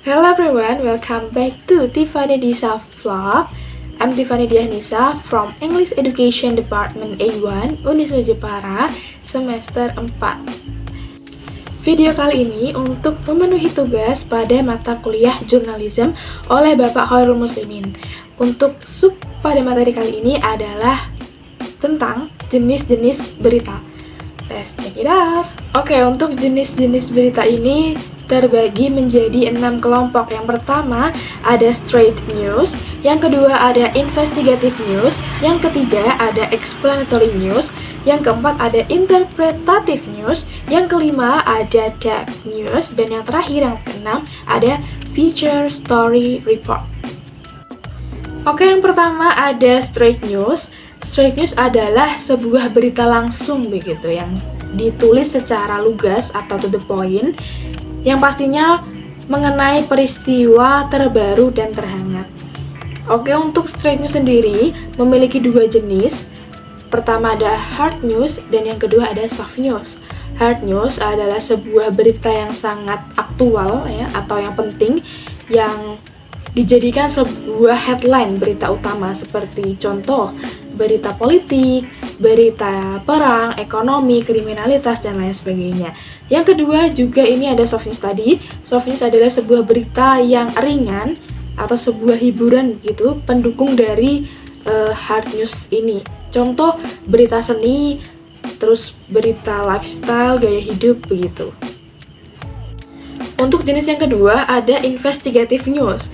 Hello everyone, welcome back to Tiffany Disa Vlog. I'm Tiffany Dianisa from English Education Department A1 Uniswa Jepara semester 4. Video kali ini untuk memenuhi tugas pada mata kuliah jurnalism oleh Bapak Khairul Muslimin. Untuk sub pada materi kali ini adalah tentang jenis-jenis berita. Let's check it out. Oke, untuk jenis-jenis berita ini terbagi menjadi 6 kelompok. Yang pertama ada straight news, yang kedua ada investigative news, yang ketiga ada explanatory news, yang keempat ada interpretative news, yang kelima ada depth news, dan yang terakhir yang keenam ada feature story report. Oke, yang pertama ada straight news. Straight news adalah sebuah berita langsung begitu yang ditulis secara lugas atau to the point, yang pastinya mengenai peristiwa terbaru dan terhangat. Oke, untuk straight news sendiri memiliki dua jenis. Pertama ada hard news dan yang kedua ada soft news. Hard news adalah sebuah berita yang sangat aktual ya, atau yang penting yang dijadikan sebuah headline berita utama, seperti contoh berita politik, berita perang, ekonomi, kriminalitas, dan lain sebagainya. Yang kedua juga ini ada soft news tadi. Soft news adalah sebuah berita yang ringan atau sebuah hiburan gitu, pendukung dari hard news ini. Contoh berita seni, terus berita lifestyle, gaya hidup begitu. Untuk jenis yang kedua ada investigative news.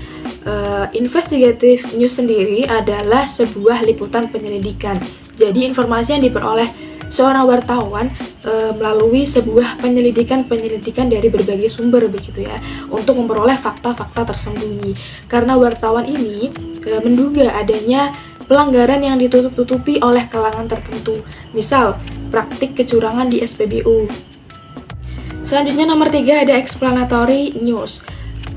Investigative news sendiri adalah sebuah liputan penyelidikan. Jadi informasi yang diperoleh seorang wartawan melalui sebuah penyelidikan dari berbagai sumber begitu ya, untuk memperoleh fakta-fakta tersembunyi. Karena wartawan ini menduga adanya pelanggaran yang ditutup-tutupi oleh kalangan tertentu, misal praktik kecurangan di SPBU. Selanjutnya nomor 3 ada explanatory news,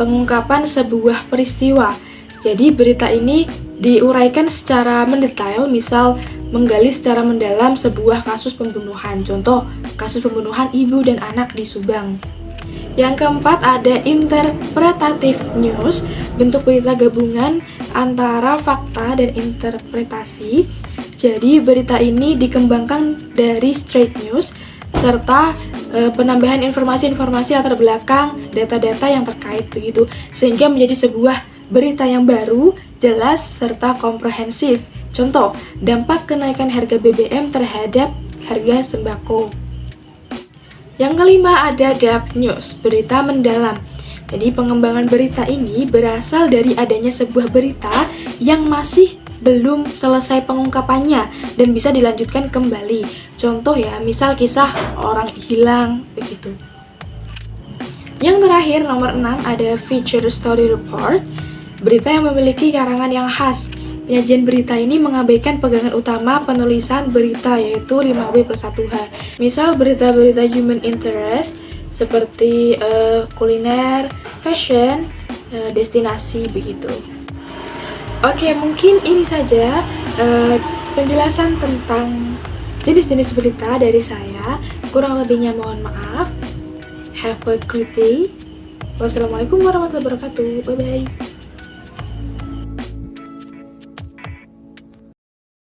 pengungkapan sebuah peristiwa. Jadi berita ini diuraikan secara mendetail, misal menggali secara mendalam sebuah kasus pembunuhan. Contoh, kasus pembunuhan ibu dan anak di Subang. Yang keempat ada interpretative news, bentuk berita gabungan antara fakta dan interpretasi. Jadi berita ini dikembangkan dari straight news serta penambahan informasi-informasi latar belakang, data-data yang terkait begitu, sehingga menjadi sebuah berita yang baru, jelas, serta komprehensif. Contoh, dampak kenaikan harga BBM terhadap harga sembako. Yang kelima ada depth news, berita mendalam. Jadi pengembangan berita ini berasal dari adanya sebuah berita yang masih belum selesai pengungkapannya dan bisa dilanjutkan kembali. Contoh ya, misal kisah orang hilang begitu. Yang terakhir nomor 6 ada feature story report, berita yang memiliki karangan yang khas. Penyajian berita ini mengabaikan pegangan utama penulisan berita, yaitu 5W+1H. Misal berita-berita human interest seperti kuliner, fashion, destinasi begitu. Oke, mungkin ini saja penjelasan tentang jenis-jenis berita dari saya. Kurang lebihnya mohon maaf. Have a good day. Wassalamualaikum warahmatullahi wabarakatuh. Bye-bye.